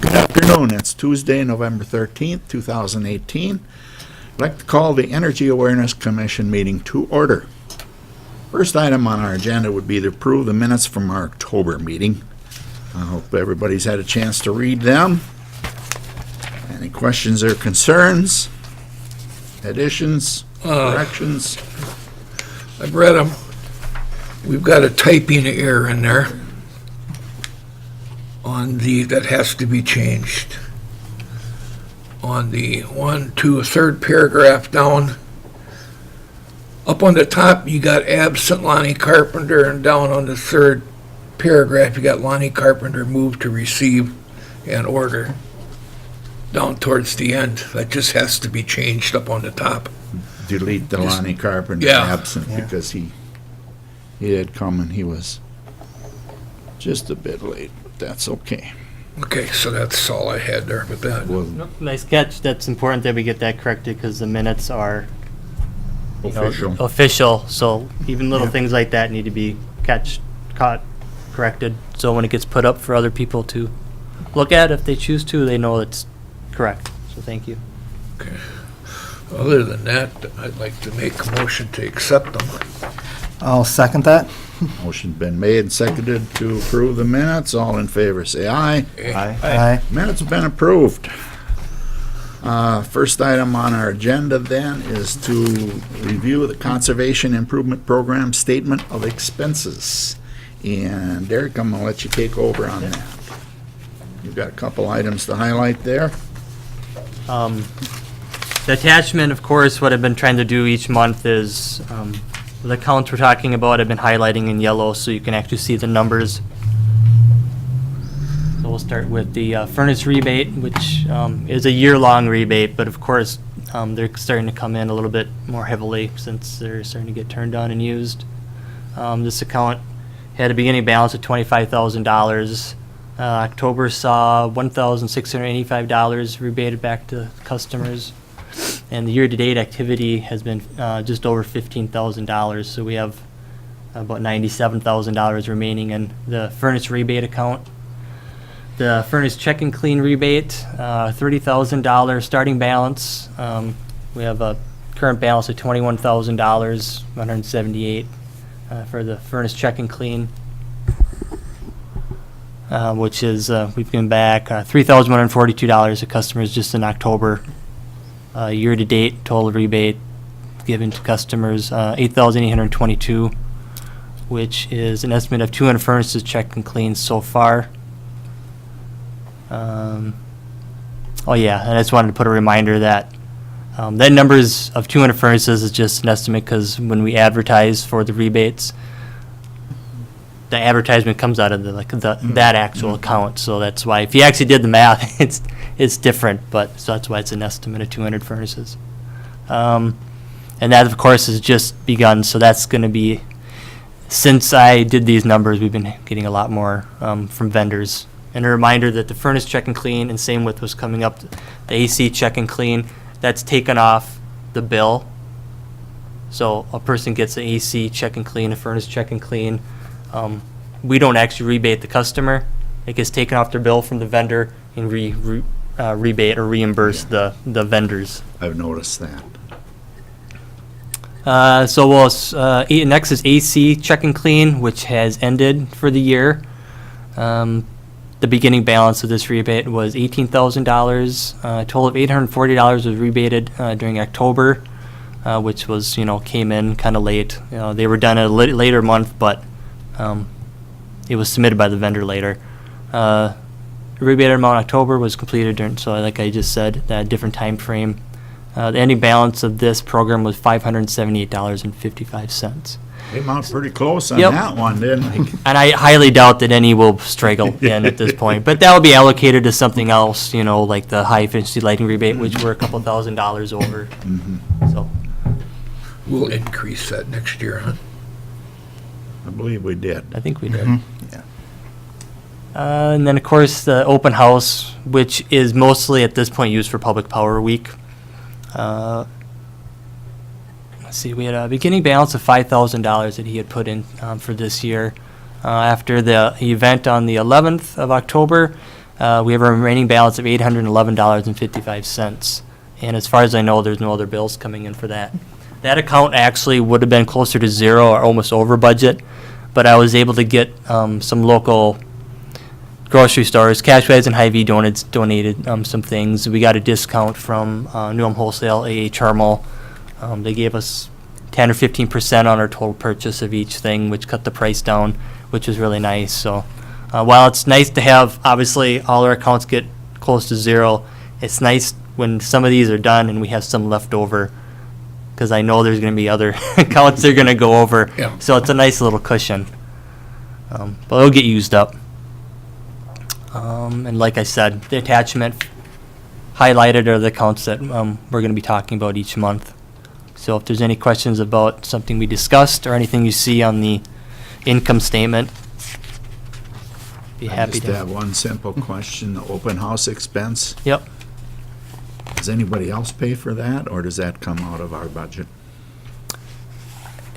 Good afternoon. It's Tuesday, November 13th, 2018. I'd like to call the Energy Awareness Commission meeting to order. First item on our agenda would be to approve the minutes from our October meeting. I hope everybody's had a chance to read them. Any questions or concerns? Additions? Corrections? I've read them. We've got a typing error in there on the, that has to be changed. On the third paragraph down. Up on the top, you got absent Lonnie Carpenter, and down on the third paragraph, you got Lonnie Carpenter moved to receive and order. Down towards the end, that just has to be changed up on the top. Delete the Lonnie Carpenter Yeah. absent because he had come and he was just a bit late, but that's okay. Okay, so that's all I had there with that. Well, Nice catch. That's important that we get that corrected because the minutes are official. official. So even little things like that need to be caught, corrected. So when it gets put up for other people to look at, if they choose to, they know it's correct. So thank you. Okay. Other than that, I'd like to make a motion to accept them. I'll second that. Motion been made and seconded to approve the minutes. All in favor, say aye. Aye. Minutes have been approved. First item on our agenda then is to review the Conservation Improvement Program Statement of Expenses. And Derek, I'm gonna let you take over on that. You've got a couple items to highlight there. The attachment, of course, what I've been trying to do each month is the accounts we're talking about, I've been highlighting in yellow so you can actually see the numbers. So we'll start with the furnace rebate, which is a year-long rebate, but of course, they're starting to come in a little bit more heavily since they're starting to get turned on and used. This account had a beginning balance of $25,000. October saw $1,685 rebated back to customers. And the year-to-date activity has been just over $15,000, so we have about $97,000 remaining in the furnace rebate account. The furnace check and clean rebate, $30,000 starting balance. We have a current balance of $21,000, $178 for the furnace check and clean, which is we've given back $3,142 to customers just in October. Year-to-date total rebate given to customers, $8,822, which is an estimate of 200 furnaces checked and cleaned so far. And I just wanted to put a reminder that that numbers of 200 furnaces is just an estimate because when we advertise for the rebates, the advertisement comes out of that actual account. So that's why, if you actually did the math, it's different, but so that's why it's an estimate of 200 furnaces. And that, of course, has just begun, so that's going to be, since I did these numbers, we've been getting a lot more from vendors. And a reminder that the furnace check and clean, and same with what's coming up, the AC check and clean, that's taken off the bill. So a person gets an AC check and clean, a furnace check and clean. We don't actually rebate the customer. It gets taken off their bill from the vendor and rebate or reimburse the vendors. I've noticed that. Next is AC check and clean, which has ended for the year. The beginning balance of this rebate was $18,000. A total of $840 was rebated during October, which was, came in kind of late. They were done at a later month, but it was submitted by the vendor later. The rebated amount in October was completed during, so like I just said, that different time frame. The ending balance of this program was $578.55. Came out pretty close on Yep. that one, didn't they? And I highly doubt that any will straggle in at this point, but that will be allocated to something else, like the high efficiency lighting rebate, which we're a couple $1,000s over. So We'll increase that next year, huh? I believe we did. I think we did. Yeah. And then, of course, the open house, which is mostly at this point used for Public Power Week. Let's see, we had a beginning balance of $5,000 that he had put in for this year. After the event on the 11th of October, We have a remaining balance of $811.55. And as far as I know, there's no other bills coming in for that. That account actually would have been closer to zero or almost over budget, but I was able to get some local grocery stores. Cash Bags and Hy-Vee donated some things. We got a discount from New Home Wholesale, A.A. Charmel. They gave us 10 or 15% on our total purchase of each thing, which cut the price down, which was really nice. So while it's nice to have, obviously, all our accounts get close to zero, it's nice when some of these are done and we have some left over, because I know there's going to be other accounts that are going to go over. Yeah. So it's a nice little cushion. But it'll get used up. And like I said, the attachment highlighted are the accounts that we're going to be talking about each month. So if there's any questions about something we discussed or anything you see on the income statement, be I happy just to. have one simple question, the open house expense. Yep. Does anybody else pay for that, or does that come out of our budget?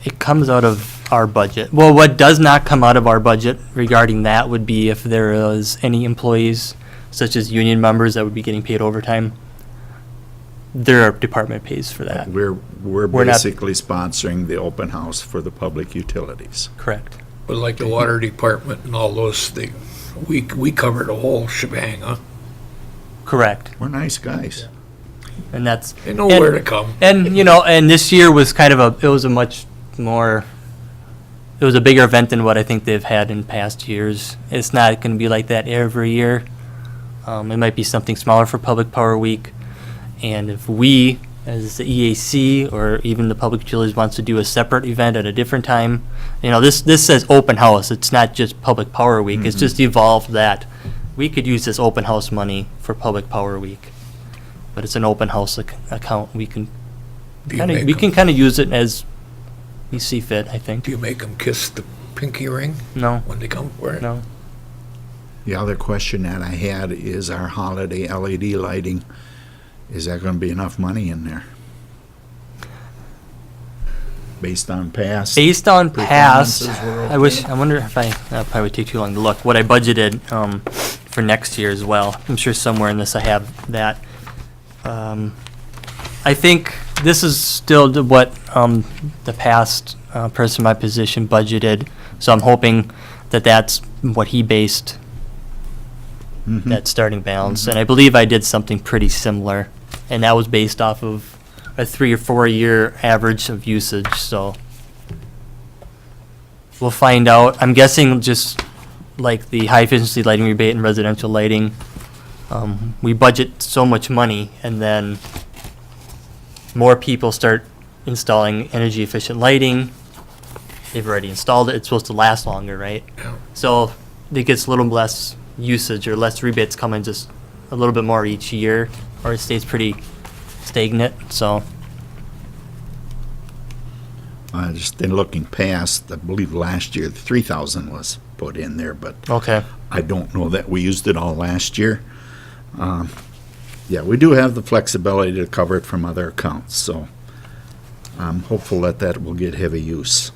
It comes out of our budget. Well, what does not come out of our budget regarding that would be if there is any employees, such as union members, that would be getting paid overtime. Their department pays for that. We're We're not- basically sponsoring the open house for the public utilities. Correct. But like the water department and all those things, we cover the whole shebang, huh? Correct. We're nice guys. And that's. They know and- where to come. And, and this year was kind of it was a much more, it was a bigger event than what I think they've had in past years. It's not going to be like that every year. It might be something smaller for Public Power Week. And if we, as the EAC, or even the Public Utilities wants to do a separate event at a different time, this says open house. It's not just Public Power Week. It's just evolved that we could use this open house money for Public Power Week. But it's an open house account. We can Do you kind of make we 'em- can kind of use it as we see fit, I think. Do you make them kiss the pinky ring No, when they come for it? no. The other question that I had is our holiday LED lighting. Is that gonna be enough money in there? Based on past? Based on past, Performances were I wonder if that probably would take too long to look. What I budgeted for next year as well. I'm sure somewhere in this I have that. I think this is still what the past person in my position budgeted. So I'm hoping that that's what he based Mhm. that starting balance. And I believe I did something pretty similar. And that was based off of a 3 or 4 year average of usage, so we'll find out. I'm guessing just like the high efficiency lighting rebate and residential lighting, we budget so much money and then more people start installing energy efficient lighting. They've already installed it. It's supposed to last longer, right? Yeah. So it gets a little less usage or less rebates coming, just a little bit more each year, or it stays pretty stagnant, so. Just in looking past, I believe last year, the 3,000 was put in there, but Okay. I don't know that we used it all last year. Yeah, we do have the flexibility to cover it from other accounts, so I'm hopeful that that will get heavy use.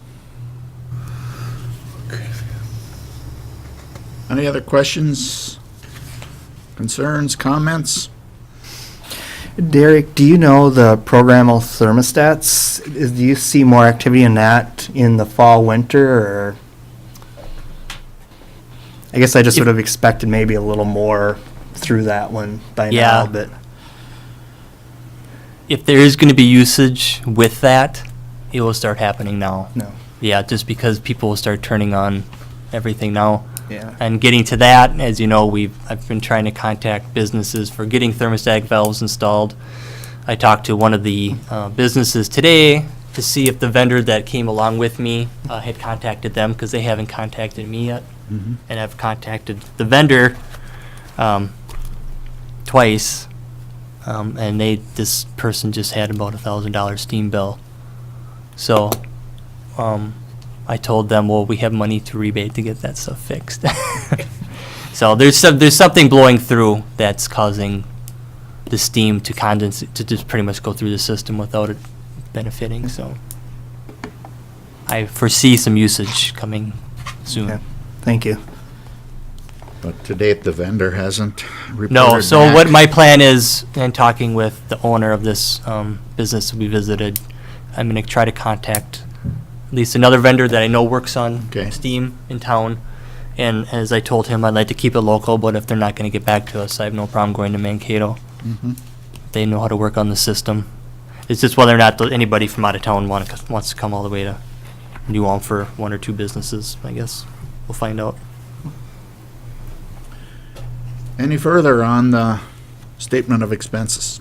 Any other questions, concerns, comments? Derek, do you know the programmable thermostats? Do you see more activity in that in the fall, winter, or? I guess I just would have expected maybe a little more through that one by Yeah. now, but. If there is gonna be usage with that, it will start happening now. No. Yeah, just because people will start turning on everything now. Yeah. And getting to that, as you know, I've been trying to contact businesses for getting thermostatic valves installed. I talked to one of the businesses today to see if the vendor that came along with me had contacted them, because they haven't contacted me yet. Mhm. And I've contacted the vendor twice, and this person just had about $1,000 steam bill. So, I told them, well, we have money to rebate to get that stuff fixed. So there's something blowing through that's causing the steam to condense, to just pretty much go through the system without it benefiting, so. I foresee some usage coming soon. Okay. Thank you. But to date, the vendor hasn't reported No, so back. what my plan is, in talking with the owner of this business we visited, I'm gonna try to contact at least another vendor that I know works on Okay. steam in town. And as I told him, I'd like to keep it local, but if they're not gonna get back to us, I have no problem going to Mankato. Mhm. They know how to work on the system. It's just whether or not anybody from out of town wants to come all the way to New Ulm for one or two businesses, I guess. We'll find out. Any further on the statement of expenses?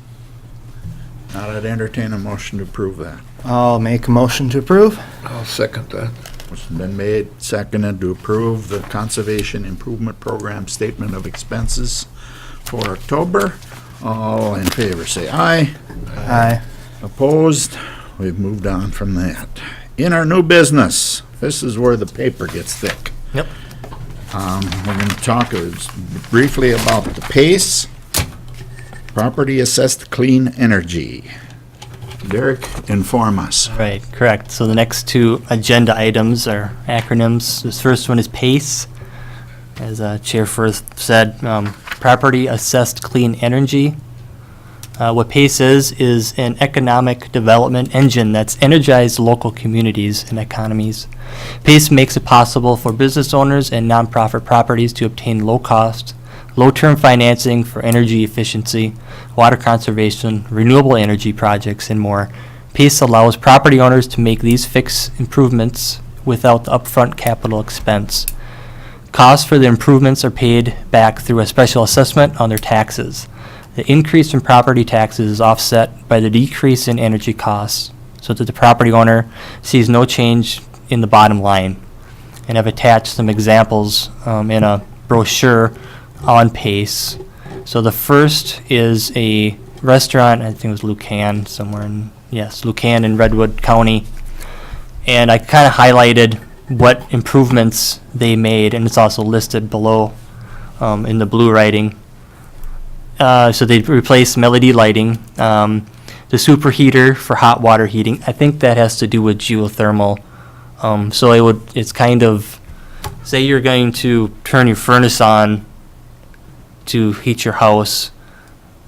Now I'd entertain a motion to approve that. I'll make a motion to approve. I'll second that. It's been made, seconded to approve the Conservation Improvement Program statement of expenses for October. All in favor, say aye. Aye. Opposed? We've moved on from that. In our new business, this is where the paper gets thick. Yep. We're going to talk briefly about the PACE, Property Assessed Clean Energy. Derek, inform us. Right, correct. So the next two agenda items are acronyms. This first one is PACE. As Chair Firth said, Property Assessed Clean Energy. What PACE is an economic development engine that's energized local communities and economies. PACE makes it possible for business owners and nonprofit properties to obtain low-cost, low-term financing for energy efficiency, water conservation, renewable energy projects, and more. PACE allows property owners to make these fixed improvements without the upfront capital expense. Costs for the improvements are paid back through a special assessment on their taxes. The increase in property taxes is offset by the decrease in energy costs, so that the property owner sees no change in the bottom line. And I've attached some examples in a brochure on PACE. So the first is a restaurant, I think it was Lucan somewhere in, yes, Lucan in Redwood County. And I kind of highlighted what improvements they made, and it's also listed below in the blue writing. So they replaced LED lighting, the superheater for hot water heating. I think that has to do with geothermal. So it's kind of, say you're going to turn your furnace on to heat your house,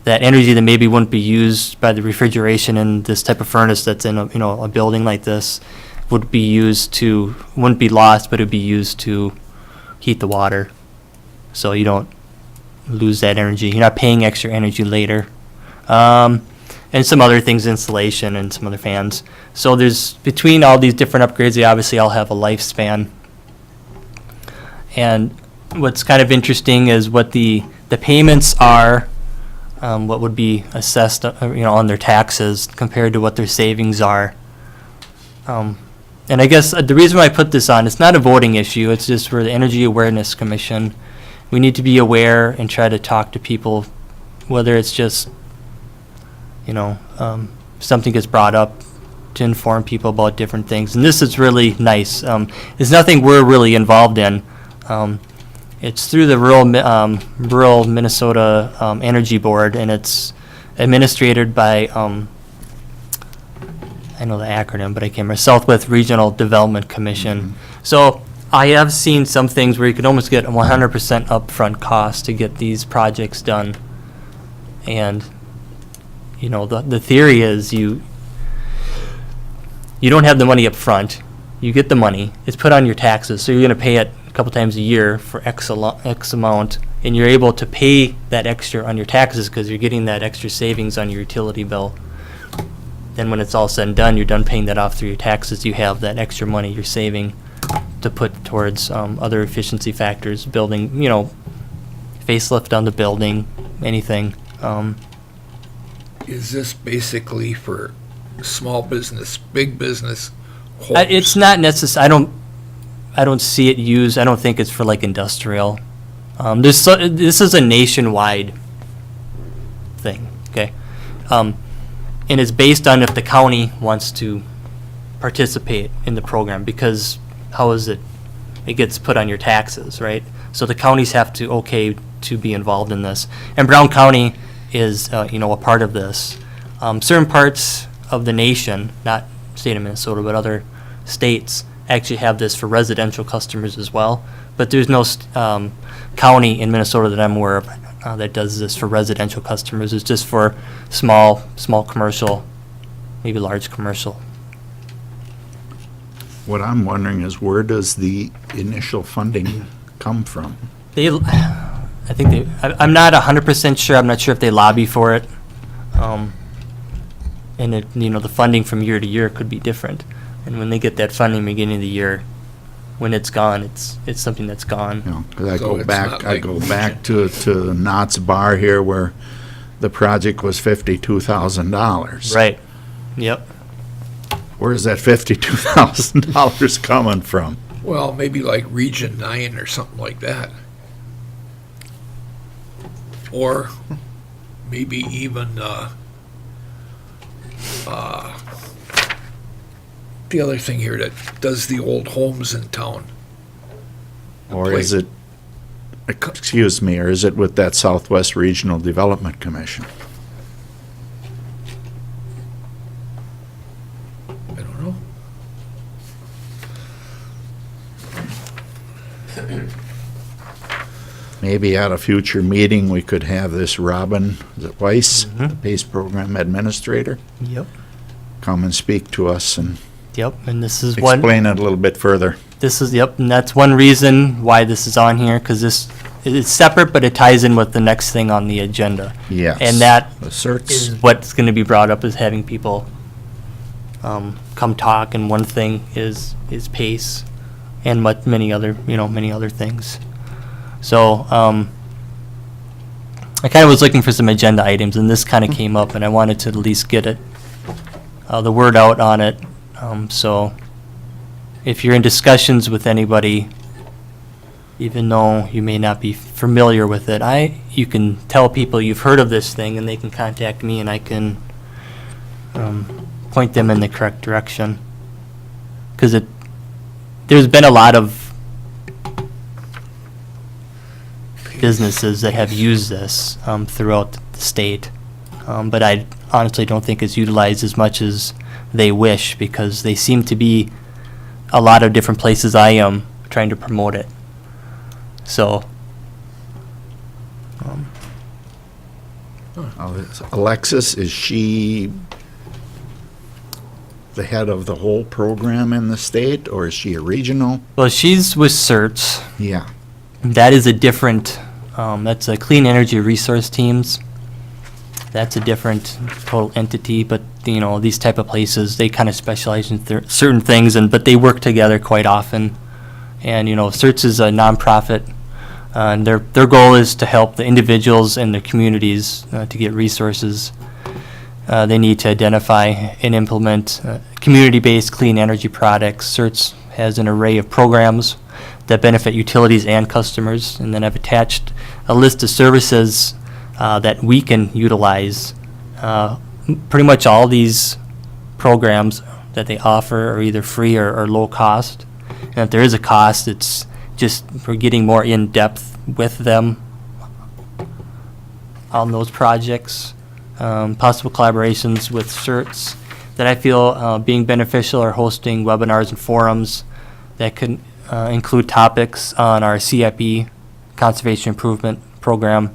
that energy that maybe wouldn't be used by the refrigeration in this type of furnace that's in a building like this wouldn't be lost, but it'd be used to heat the water. So you don't lose that energy. You're not paying extra energy later. And some other things, insulation and some other fans. So there's, between all these different upgrades, they obviously all have a lifespan. And what's kind of interesting is what the payments are, what would be assessed, on their taxes compared to what their savings are. And I guess the reason why I put this on, it's not a voting issue, it's just for the Energy Awareness Commission. We need to be aware and try to talk to people, whether it's just, something gets brought up to inform people about different things. And this is really nice. It's nothing we're really involved in. It's through the Rural Minnesota Energy Board, and it's administered by, I know the acronym, but I can't remember, Southwest Regional Development Commission. So I have seen some things where you could almost get 100% upfront cost to get these projects done. And, the theory is you don't have the money up front. You get the money. It's put on your taxes, so you're going to pay it a couple times a year for X amount, and you're able to pay that extra on your taxes because you're getting that extra savings on your utility bill. Then when it's all said and done, you're done paying that off through your taxes. You have that extra money you're saving to put towards other efficiency factors, building, facelift on the building, anything. Is this basically for small business, big business? It's not necessary. I don't see it used. I don't think it's for like industrial. This is a nationwide thing. Okay, and it's based on if the county wants to participate in the program, because how is it? It gets put on your taxes, right? So the counties have to to be involved in this, and Brown County is a part of this. Certain parts of the nation, not state of Minnesota, but other states, actually have this for residential customers as well. But there's no county in Minnesota that I'm aware of that does this for residential customers. It's just for small commercial, maybe large commercial. What I'm wondering is where does the initial funding come from? I'm not 100% sure. I'm not sure if they lobby for it. And it, the funding from year to year could be different. And when they get that funding beginning of the year, when it's gone, it's something that's gone. You know, 'cause I So go it's back, not I like go region. back to Knott's Bar here where the project was $52,000. Right. Yep. Where's that $52,000 coming from? Well, maybe like Region 9 or something like that. Or maybe even, the other thing here that does the old homes in town. Or is it, excuse me, or is it with that Southwest Regional Development Commission? I don't know. Maybe at a future meeting, we could have this Robin, is it Weiss, the PACE Program Administrator, Yep. come and speak to us and Yep. And this is one. explain it a little bit further. And that's one reason why this is on here, because this is separate, but it ties in with the next thing on the agenda. Yes. And that The certs. is what's going to be brought up, is having people come talk, and one thing is pace, and many other things. So I kind of was looking for some agenda items, and this kind of came up, and I wanted to at least get the word out on it. So if you're in discussions with anybody, even though you may not be familiar with it, you can tell people you've heard of this thing, and they can contact me, and I can point them in the correct direction. Because there's been a lot of businesses that have used this throughout the state, but I honestly don't think it's utilized as much as they wish, because they seem to be a lot of different places I am trying to promote it. So, Alexis, is she the head of the whole program in the state, or is she a regional? well, she's with CERTS. Yeah. That is a different, that's a Clean Energy Resource Teams. That's a different total entity, but, these type of places, they kind of specialize in certain things, but they work together quite often. And, CERTS is a nonprofit, and their goal is to help the individuals and the communities to get resources they need to identify and implement community-based clean energy products. CERTS has an array of programs that benefit utilities and customers, and then I've attached a list of services that we can utilize. Pretty much all these programs that they offer are either free or low cost. And if there is a cost, it's just for getting more in-depth with them on those projects. Possible collaborations with CERTS that I feel being beneficial are hosting webinars and forums that could include topics on our CIP, Conservation Improvement Program,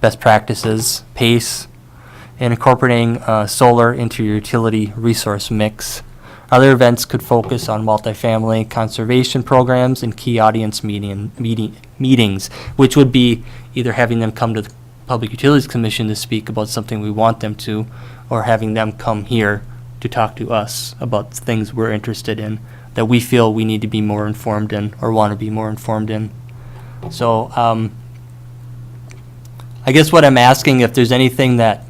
best practices, PACE, and incorporating solar into your utility resource mix. Other events could focus on multifamily conservation programs and key audience meetings, which would be either having them come to the Public Utilities Commission to speak about something we want them to, or having them come here to talk to us about things we're interested in, that we feel we need to be more informed in, or want to be more informed in. So I guess what I'm asking, if there's anything that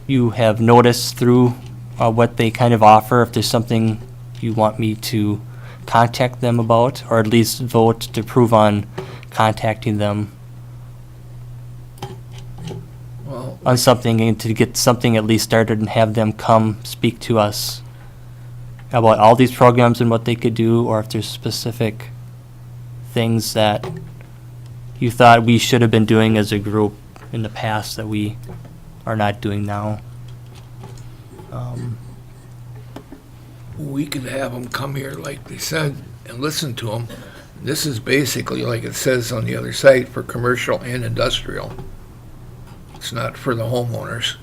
you have noticed through what they kind of offer, if there's something you want me to contact them about, or at least vote to approve on contacting them Well, on something, and to get something at least started and have them come speak to us about all these programs and what they could do, or if there's specific things that you thought we should have been doing as a group in the past that we are not doing now. we could have them come here, like they said, and listen to them. This is basically, like it says on the other side, for commercial and industrial. It's not for the homeowners.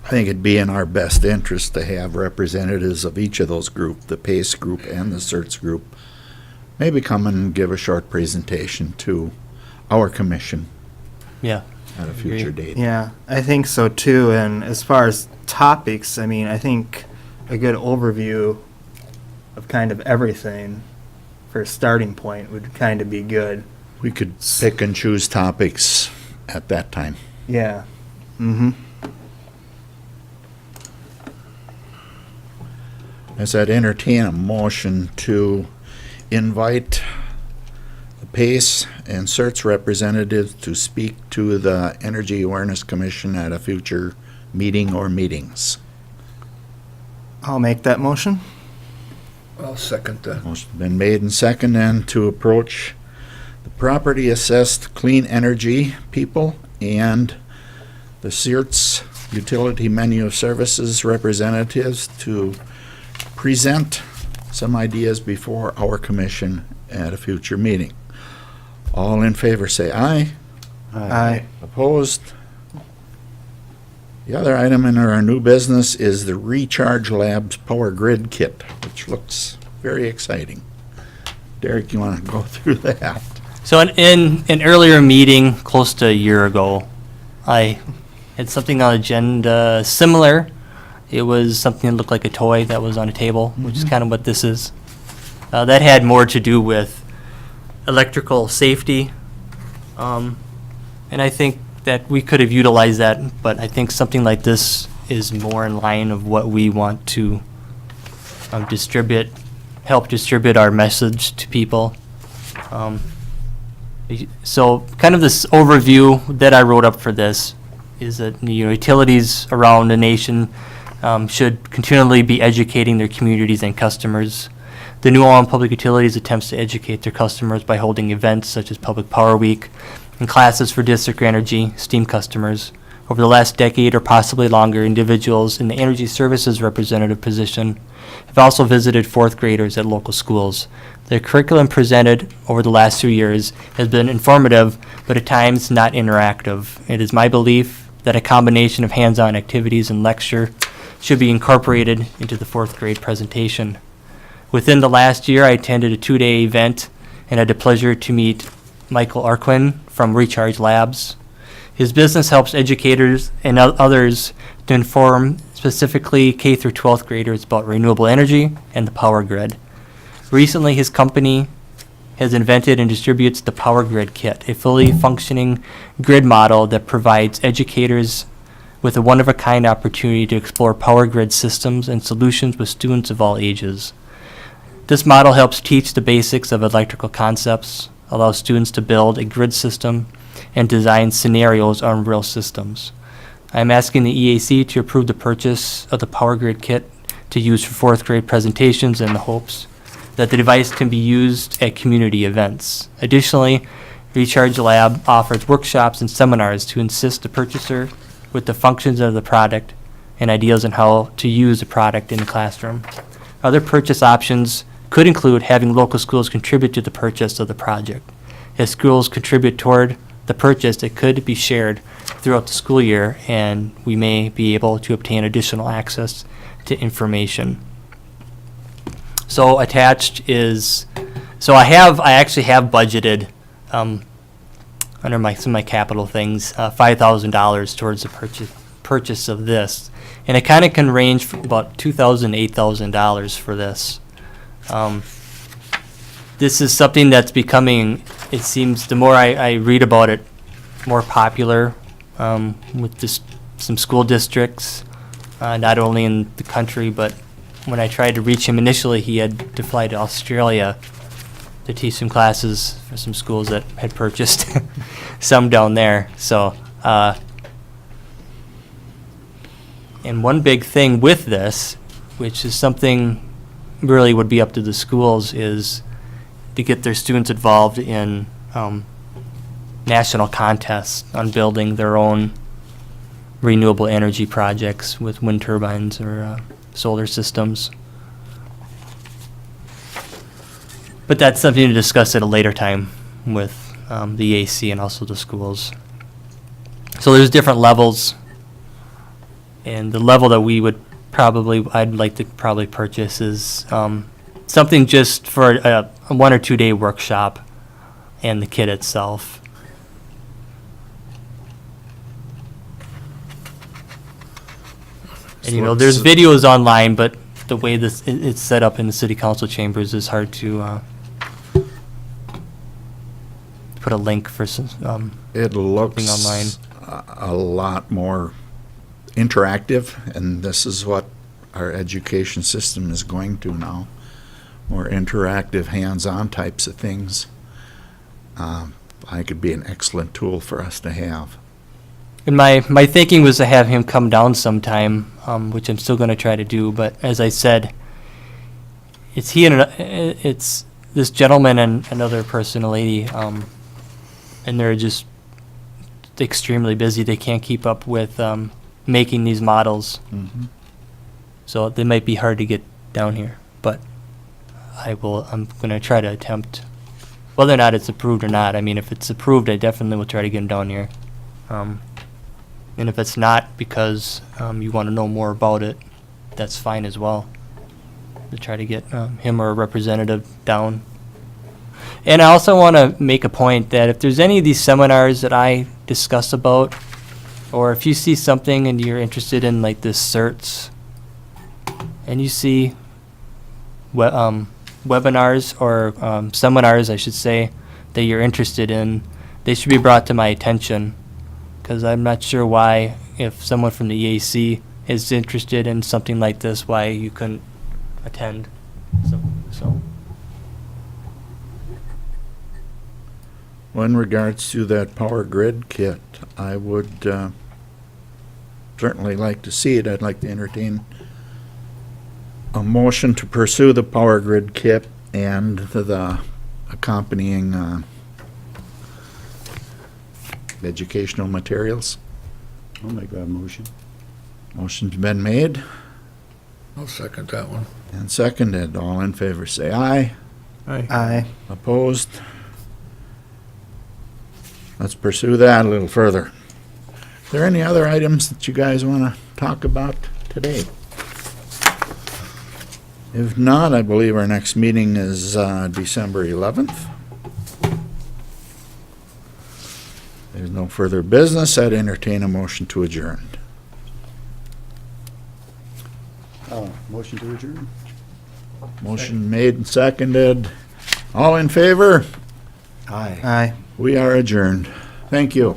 I think it'd be in our best interest to have representatives of each of those group, the PACE group and the CERTS group, maybe come and give a short presentation to our commission Yeah. at a future date. Yeah, I think so too. And as far as topics, I mean, I think a good overview of kind of everything for a starting point would kind of be good. We could pick and choose topics at that time. Yeah. Mm-hmm. As I'd entertain a motion to invite the PACE and CERTS representatives to speak to the Energy Awareness Commission at a future meeting or meetings. I'll make that motion. I'll second that. Motion's been made and seconded and to approach the property assessed clean energy people and the CERTS utility menu of services representatives to present some ideas before our commission at a future meeting. All in favor say aye. Aye. Opposed? The other item in our new business is the Recharge Labs Power Grid Kit, which looks very exciting. Derek, you want to go through that? So in an earlier meeting, close to a year ago, I had something on agenda similar. It was something that looked like a toy that was on a table, which is kind of what this is. That had more to do with electrical safety. And I think that we could have utilized that, but I think something like this is more in line of what we want to help distribute our message to people. So kind of this overview that I wrote up for this is that utilities around the nation should continually be educating their communities and customers. The New Ulm Public Utilities attempts to educate their customers by holding events such as Public Power Week and classes for district energy STEAM customers. Over the last decade or possibly longer, individuals in the energy services representative position have also visited fourth graders at local schools. The curriculum presented over the last 2 years has been informative, but at times not interactive. It is my belief that a combination of hands-on activities and lecture should be incorporated into the fourth grade presentation. Within the last year, I attended a 2-day event and had the pleasure to meet Michael Arquin from Recharge Labs. His business helps educators and others to inform specifically K through 12th graders about renewable energy and the power grid. Recently, his company has invented and distributes the Power Grid Kit, a fully functioning grid model that provides educators with a one-of-a-kind opportunity to explore power grid systems and solutions with students of all ages. This model helps teach the basics of electrical concepts, allows students to build a grid system, and design scenarios on real systems. I am asking the EAC to approve the purchase of the Power Grid Kit to use for fourth grade presentations in the hopes that the device can be used at community events. Additionally, Recharge Lab offers workshops and seminars to assist the purchaser with the functions of the product and ideas on how to use the product in the classroom. Other purchase options could include having local schools contribute to the purchase of the project. As schools contribute toward the purchase, it could be shared throughout the school year, and we may be able to obtain additional access to information. So attached is, I actually have budgeted under some of my capital things, $5,000 towards the purchase of this. And it kind of can range from about $2,000 to $8,000 for this. This is something that's becoming, it seems, the more I read about it, more popular with some school districts, not only in the country, but when I tried to reach him initially, he had to fly to Australia to teach some classes for some schools that had purchased some down there. So, and one big thing with this, which is something really would be up to the schools, is to get their students involved in national contests on building their own renewable energy projects with wind turbines or solar systems. But that's something to discuss at a later time with the AC and also the schools. So there's different levels, and the level that I'd like to probably purchase is something just for a 1 or 2 day workshop and the kit itself. And there's videos online, but the way it's set up in the city council chambers is hard to put a link for It looks online. a lot more interactive, and this is what our education system is going to now. More interactive, hands-on types of things. I could be an excellent tool for us to have. And my thinking was to have him come down sometime, which I'm still going to try to do. But as I said, it's this gentleman and another person, a lady, and they're just extremely busy. They can't keep up with making these models, so they might be hard to get down here. But I'm going to try to attempt, whether or not it's approved or not. I mean, if it's approved, I definitely will try to get him down here. And if it's not because you want to know more about it, that's fine as well. To try to get him or a representative down. And I also want to make a point that if there's any of these seminars that I discuss about, or if you see something and you're interested in like this CERTS, and you see webinars or seminars, I should say, that you're interested in, they should be brought to my attention. Because I'm not sure why, if someone from the EAC is interested in something like this, why you couldn't attend. So. Well, in regards to that power grid kit, I would certainly like to see it. I'd like to entertain a motion to pursue the power grid kit and the accompanying educational materials. I'll make that motion. Motion's been made I'll second that one. and seconded. All in favor, say aye. Aye. Opposed? Let's pursue that a little further. Are there any other items that you guys want to talk about today? If not, I believe our next meeting is December 11th. There's no further business. I'd entertain a motion to adjourn. Motion to adjourn? Motion made and seconded. All in favor? Aye. Aye. We are adjourned. Thank you.